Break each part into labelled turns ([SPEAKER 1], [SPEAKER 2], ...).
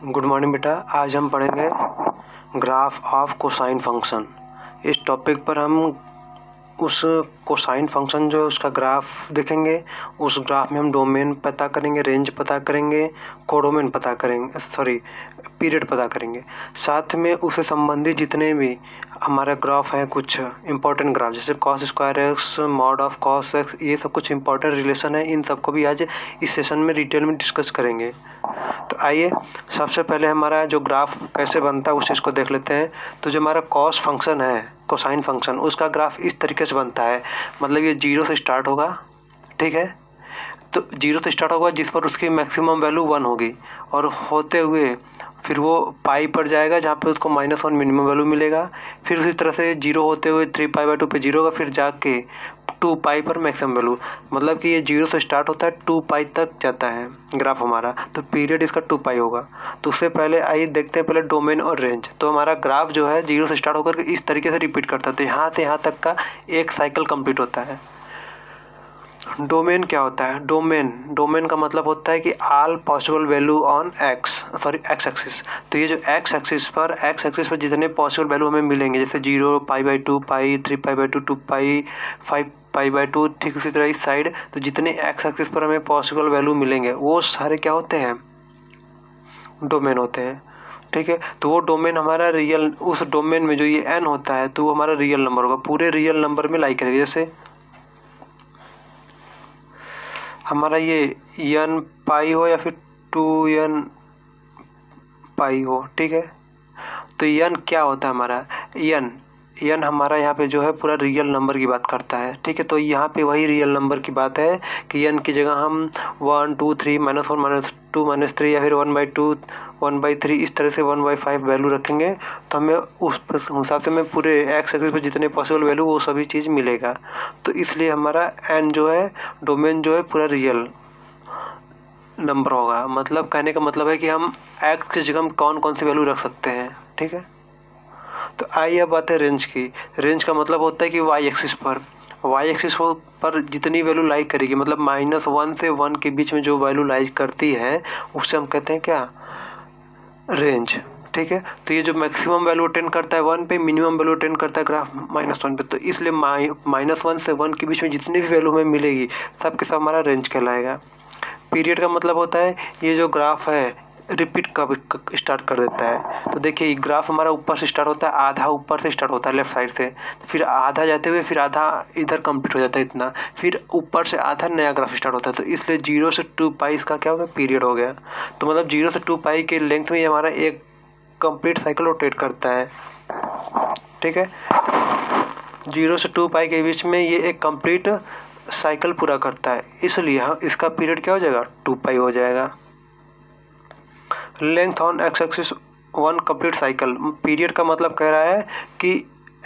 [SPEAKER 1] Good morning बेटा। आज हम पढ़ेंगे ग्राफ ऑफ कोसाइन फंक्शन। इस टॉपिक पर हम उस कोसाइन फंक्शन जो उसका ग्राफ देखेंगे। उस ग्राफ में हम डोमेन पता करेंगे, रेंज पता करेंगे, कोडोमेन पता करेंगे, पीरियड पता करेंगे। साथ में उससे संबंधित जितने भी हमारा ग्राफ है, कुछ इंपॉर्टेंट ग्राफ जैसे cos square x, mod of cos x, ये सब कुछ इंपॉर्टेंट रिलेशन है। इन सबको भी आज इस सेशन में डिटेल में डिस्कस करेंगे। तो आइए सबसे पहले हमारा जो ग्राफ कैसे बनता है उस चीज़ को देख लेते हैं। तो जो हमारा कॉस फंक्शन है, कोसाइन फंक्शन, उसका ग्राफ इस तरीके से बनता है। मतलब ये 0 से स्टार्ट होगा, ठीक है। तो 0 से स्टार्ट होगा जिस पर उसकी मैक्सिमम वैल्यू 1 होगी, और होते हुए फिर वो पाई पर जाएगा जहाँ पे उसको -1 मिनिमम वैल्यू मिलेगा। फिर उसी तरह से 0 होते हुए 3π/2 पे 0 होगा, फिर जाके 2π पर मैक्सिमम वैल्यू। मतलब कि ये 0 से स्टार्ट होता है, 2π तक जाता है ग्राफ हमारा। तो पीरियड इसका 2π होगा। तो उससे पहले आइए देखते हैं पहले डोमेन और रेंज। तो हमारा ग्राफ जो है 0 से स्टार्ट होकर इस तरीके से रिपीट करता है। तो यहाँ से यहाँ तक का एक साइकिल कंप्लीट होता है। डोमेन क्या होता है? डोमेन का मतलब होता है कि all possible value on x axis. तो ये जो एक्स एक्सिस पर जितने पॉसिबल वैल्यू हमें मिलेंगे, जैसे 0, π/2, पाई, 3π/2, 2π, 5π/2, ठीक उसी तरह इस साइड। तो जितने एक्स एक्सिस पर हमें पॉसिबल वैल्यू मिलेंगे वो सारे क्या होते हैं? डोमेन होते हैं, ठीक है। तो वो डोमेन हमारा रियल, उस डोमेन में जो ये n होता है तो वो हमारा रियल नंबर होगा। पूरे रियल नंबर में लाई करेगा। जैसे हमारा ये n पाई हो या फिर 2n पाई हो, ठीक है। तो n क्या होता है हमारा? n हमारा यहाँ पे जो है पूरा रियल नंबर की बात करता है, ठीक है। तो यहाँ पे वही रियल नंबर की बात है कि n की जगह हम 1, 2, 3, -1, -2, -3 या फिर 1/2, 1/3 इस तरह से 1/5 वैल्यू रखेंगे। तो हमें उस हिसाब से हमें पूरे एक्स एक्सिस पे जितने पॉसिबल वैल्यू वो सभी चीज़ मिलेगा। तो इसलिए हमारा n जो है, डोमेन जो है, पूरा रियल नंबर होगा। मतलब कहने का मतलब है कि हम एक्स की जगह कौन कौन सी वैल्यू रख सकते हैं, ठीक है। तो आइए अब बात है रेंज की। रेंज का मतलब होता है कि वाई एक्सिस पर जितनी वैल्यू लाई करेगी, मतलब -1 से 1 के बीच में जो वैल्यू लाई करती है उससे हम कहते हैं क्या? रेंज, ठीक है। तो ये जो मैक्सिमम वैल्यू अटेंड करता है 1 पे, मिनिमम वैल्यू अटेंड करता है ग्राफ -1 पे। तो इसलिए -1 से 1 के बीच में जितनी भी वैल्यू हमें मिलेगी सब के सब हमारा रेंज कहलाएगा। पीरियड का मतलब होता है ये जो ग्राफ है रिपीट कब स्टार्ट कर देता है। तो देखिए ग्राफ हमारा ऊपर से स्टार्ट होता है, आधा ऊपर से स्टार्ट होता है लेफ्ट साइड से, फिर आधा जाते हुए फिर आधा इधर कंप्लीट हो जाता है इतना, फिर ऊपर से आधा नया ग्राफ स्टार्ट होता है। तो इसलिए 0 से 2π इसका क्या हो गया? पीरियड हो गया। तो मतलब 0 से 2π के लेंथ में ये हमारा एक कंप्लीट साइकिल रोटेट करता है, ठीक है। 0 से 2π के बीच में ये एक कंप्लीट साइकिल पूरा करता है, इसलिए हम इसका पीरियड क्या हो जाएगा? 2π हो जाएगा। Length on x axis 1 complete cycle. Period का मतलब कह रहा है कि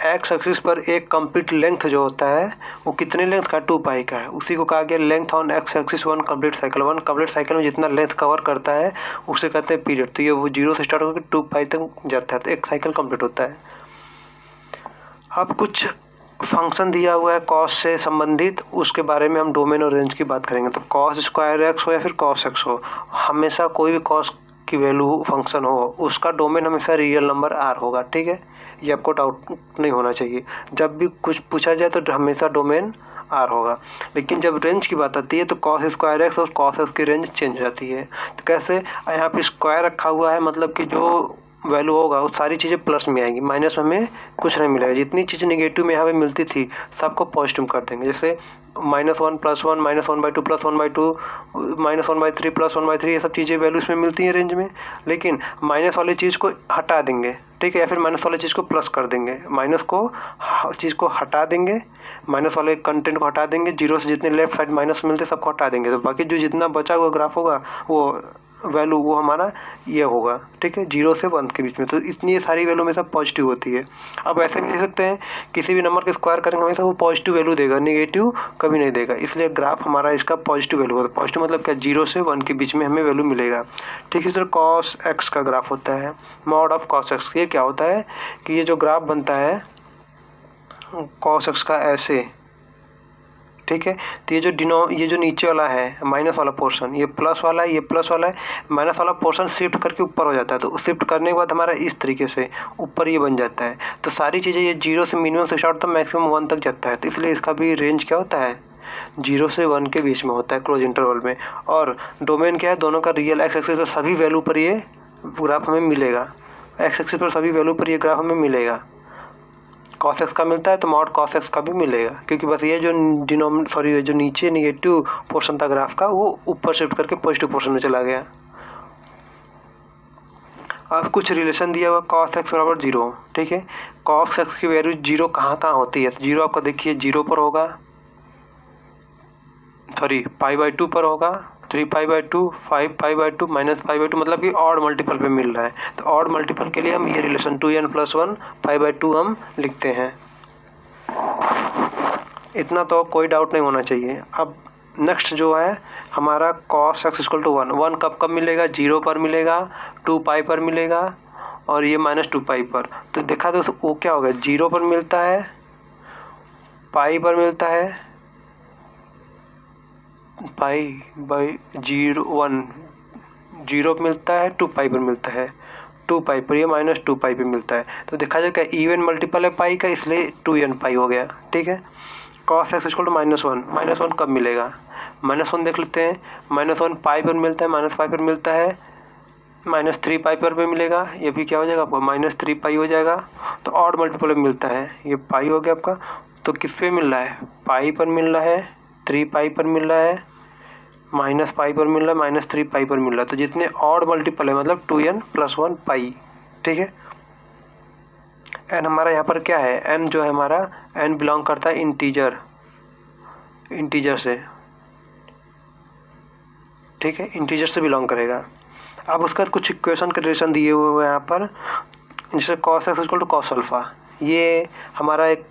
[SPEAKER 1] एक्स एक्सिस पर एक कंप्लीट लेंथ जो होता है वो कितने लेंथ का? 2π का है। उसी को कहा गया length on x axis 1 complete cycle. 1 complete cycle में जितना लेंथ कवर करता है उसे कहते हैं पीरियड। तो ये वो 0 से स्टार्ट होकर 2π तक जाता है, तो एक साइकिल कंप्लीट होता है। अब कुछ फंक्शन दिया हुआ है कॉस से संबंधित, उसके बारे में हम डोमेन और रेंज की बात करेंगे। तो कॉस स्क्वायर एक्स हो या फिर कॉस एक्स हो, हमेशा कोई भी कॉस की वैल्यू फंक्शन हो उसका डोमेन हमेशा रियल नंबर r होगा, ठीक है। ये आपको डाउट नहीं होना चाहिए। जब भी कुछ पूछा जाए तो हमेशा डोमेन r होगा। लेकिन जब रेंज की बात आती है तो कॉस स्क्वायर एक्स और कॉस एक्स की रेंज चेंज हो जाती है। तो कैसे? यहाँ पे स्क्वायर रखा हुआ है, मतलब कि जो वैल्यू होगा वो सारी चीज़ें प्लस में आएंगी, माइनस में हमें कुछ नहीं मिलेगा। जितनी चीज़ें नेगेटिव में यहाँ पे मिलती थी सबको पॉजिटिव कर देंगे। जैसे -1 + 1 -1/2 + 1/2 -1/3 + 1/3 ये सब चीज़ें वैल्यू इसमें मिलती हैं रेंज में। लेकिन माइनस वाली चीज़ को हटा देंगे, ठीक है, या फिर माइनस वाली चीज़ को प्लस कर देंगे। माइनस को चीज़ को हटा देंगे, माइनस वाले कंटेंट को हटा देंगे, 0 से जितने लेफ्ट साइड माइनस मिलते सबको हटा देंगे। तो बाकी जो जितना बचा हुआ ग्राफ होगा वो वैल्यू वो हमारा ये होगा, ठीक है, 0 से 1 के बीच में। तो इतनी ये सारी वैल्यू हमेशा पॉजिटिव होती है। अब ऐसे भी लिख सकते हैं किसी भी नंबर के स्क्वायर करेंगे हमेशा वो पॉजिटिव वैल्यू देगा, नेगेटिव कभी नहीं देगा। इसलिए ग्राफ हमारा इसका पॉजिटिव वैल्यू होता है। पॉजिटिव मतलब क्या? 0 से 1 के बीच में हमें वैल्यू मिलेगा, ठीक है। इस तरह कॉस एक्स का ग्राफ होता है, मॉड ऑफ कॉस एक्स। ये क्या होता है कि ये जो ग्राफ बनता है कॉस एक्स का ऐसे, ठीक है। तो ये जो नीचे वाला है माइनस वाला पोर्शन, ये प्लस वाला है, ये प्लस वाला है, माइनस वाला पोर्शन शिफ्ट करके ऊपर हो जाता है। तो शिफ्ट करने के बाद हमारा इस तरीके से ऊपर ये बन जाता है। तो सारी चीज़ें ये 0 से मिनिमम से स्टार्ट तो मैक्सिमम 1 तक जाता है। तो इसलिए इसका भी रेंज क्या होता है, 0 से 1 के बीच में होता है क्लोज इंटरवल में। और डोमेन क्या है, दोनों का रियल एक्स एक्सिस पर सभी वैल्यू पर ये ग्राफ हमें मिलेगा, एक्स एक्सिस पर सभी वैल्यू पर ये ग्राफ हमें मिलेगा। cos x का मिलता है तो मॉड cos x का भी मिलेगा, क्योंकि बस ये जो ये जो नीचे निगेटिव पोर्शन था ग्राफ का वो ऊपर शिफ्ट करके पॉजिटिव पोर्शन में चला गया। अब कुछ रिलेशन दिया हुआ cos x बराबर 0, ठीक है। cos x की वैल्यू 0 कहाँ कहाँ होती है, तो 0 आपका देखिए 0 पर होगा, π/2 पर होगा, 3π/2, 5π/2, -π/2, मतलब कि ऑड मल्टीपल पे मिल रहा है। तो ऑड मल्टीपल के लिए हम ये रिलेशन 2n+1 π/2 हम लिखते हैं। इतना तो कोई डाउट नहीं होना चाहिए। अब नेक्स्ट जो है हमारा cos x = 1, 1 कब मिलेगा, 0 पर मिलेगा, 2π पर मिलेगा और ये -2π पर। तो देखा तो वो क्या होगा, 0 पर मिलता है, पाई पर मिलता है, π/0 1 0 पर मिलता है, 2π पर मिलता है, 2π पर ये -2π पे मिलता है। तो देखा जाए क्या इवन मल्टीपल है पाई का, इसलिए 2nπ हो गया, ठीक है। cos x = -1, -1 कब मिलेगा, -1 देख लेते हैं, -1 पाई पर मिलता है, -पाई पर मिलता है, -3π पर भी मिलेगा, ये भी क्या हो जाएगा आपका -3π हो जाएगा। तो ऑड मल्टीपल में मिलता है, ये पाई हो गया आपका। तो किस पे मिल रहा है, पाई पर मिल रहा है, 3π पर मिल रहा है, -पाई पर मिल रहा है, -3π पर मिल रहा है। तो जितने ऑड मल्टीपल है मतलब 2n+1 पाई, ठीक है। n हमारा यहाँ पर क्या है, n जो है हमारा n बिलोंग करता है इंटीजर से, ठीक है, इंटीजर से बिलोंग करेगा। अब उसका कुछ इक्वेशन के रिलेशन दिए हुए हैं यहाँ पर, जैसे cos x = cos अल्फा, ये हमारा एक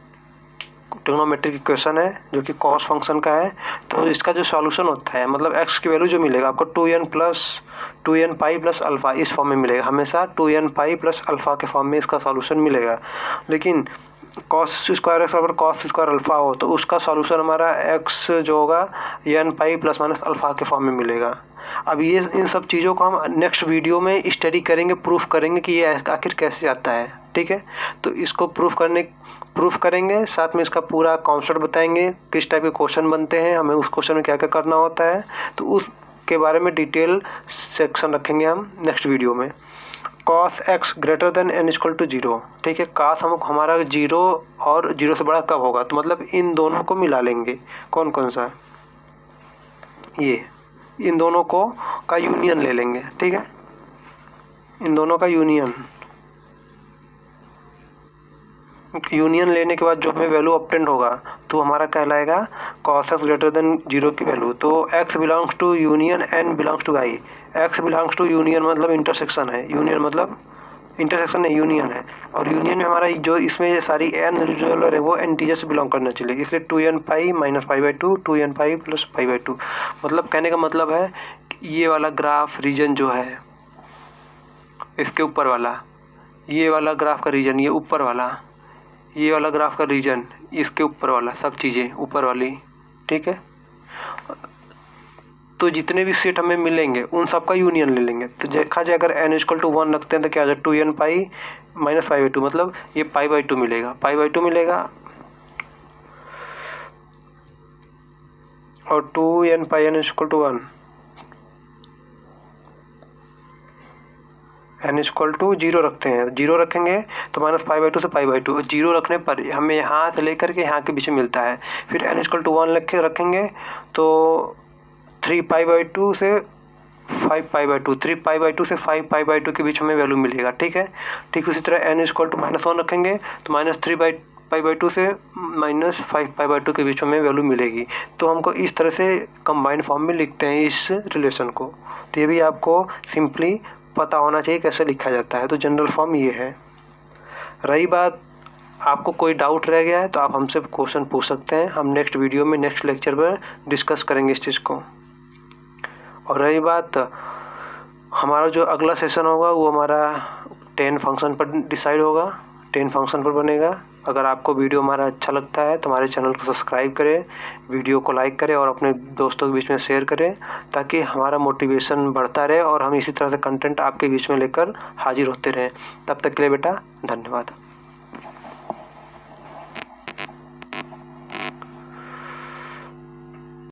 [SPEAKER 1] ट्रिग्नोमेट्रिक इक्वेशन है जो कि cos फंक्शन का है। तो इसका जो सॉल्यूशन होता है, मतलब x की वैल्यू जो मिलेगा आपको 2nπ प्लस अल्फ़ा इस फॉर्म में मिलेगा, हमेशा 2nπ प्लस अल्फ़ा के फॉर्म में इसका सॉल्यूशन मिलेगा। लेकिन cos स्क्वायर x बराबर cos स्क्वायर अल्फ़ा हो तो उसका सॉल्यूशन हमारा x जो होगा nπ प्लस माइनस अल्फ़ा के फॉर्म में मिलेगा। अब ये इन सब चीज़ों को हम नेक्स्ट वीडियो में स्टडी करेंगे, प्रूफ करेंगे कि ये आखिर कैसे आता है, ठीक है। तो इसको प्रूफ करेंगे, साथ में इसका पूरा कॉन्सेप्ट बताएंगे, किस टाइप के क्वेश्चन बनते हैं, हमें उस क्वेश्चन में क्या क्या करना होता है, तो उसके बारे में डिटेल सेक्शन रखेंगे हम नेक्स्ट वीडियो में। cos x > n = 0, ठीक है। cos हमारा 0 और 0 से बड़ा कब होगा, तो मतलब इन दोनों को मिला लेंगे, कौन कौन सा, ये इन दोनों को का यूनियन ले लेंगे, ठीक है, इन दोनों का यूनियन लेने के बाद जो हमें वैल्यू ऑब्टेंड होगा तो हमारा कहलाएगा cos x > 0 की वैल्यू। तो x belongs to union, n belongs to i। x belongs to union मतलब इंटरसेक्शन है, यूनियन मतलब इंटरसेक्शन नहीं, यूनियन है। और यूनियन में हमारा जो इसमें सारी n जो है वो इंटीजर से बिलोंग करना चाहिए, इसलिए 2nπ - π/2, 2nπ + π/2। मतलब कहने का मतलब है ये वाला ग्राफ रीजन जो है इसके ऊपर वाला, ये वाला ग्राफ का रीजन, ये ऊपर वाला, ये वाला ग्राफ का रीजन, इसके ऊपर वाला, सब चीज़ें ऊपर वाली, ठीक है। तो जितने भी सेट हमें मिलेंगे उन सब का यूनियन ले लेंगे। तो देखा जाए अगर n = 1 रखते हैं तो क्या आ जाए 2nπ - π/2, मतलब ये π/2 मिलेगा, π/2 मिलेगा और 2nπ n = 1, n = 0 रखते हैं, 0 रखेंगे तो -π/2 से π/2, 0 रखने पर हमें यहाँ से लेकर के यहाँ के बीच में मिलता है। फिर n = 1 रखेंगे तो 3π/2 से 5π/2, 3π/2 से 5π/2 के बीच में वैल्यू मिलेगा, ठीक है। ठीक उसी तरह n = -1 रखेंगे तो -3π/2 से -5π/2 के बीच में वैल्यू मिलेगी। तो हमको इस तरह से कंबाइंड फॉर्म में लिखते हैं इस रिलेशन को। तो ये भी आपको सिंपली पता होना चाहिए कैसे लिखा जाता है। तो जनरल फॉर्म ये है। रही बात आपको कोई डाउट रह गया है तो आप हमसे क्वेश्चन पूछ सकते हैं, हम नेक्स्ट वीडियो में नेक्स्ट लेक्चर में डिस्कस करेंगे इस चीज़ को। और रही बात हमारा जो अगला सेशन होगा वो हमारा 10 फंक्शन पर डिसाइड होगा, 10 फंक्शन पर बनेगा। अगर आपको वीडियो हमारा अच्छा लगता है तो हमारे चैनल को सब्सक्राइब करें, वीडियो को लाइक करें और अपने दोस्तों के बीच में शेयर करें, ताकि हमारा मोटिवेशन बढ़ता रहे और हम इसी तरह से कंटेंट आपके बीच में लेकर हाजिर होते रहें। तब तक के लिए बेटा धन्यवाद।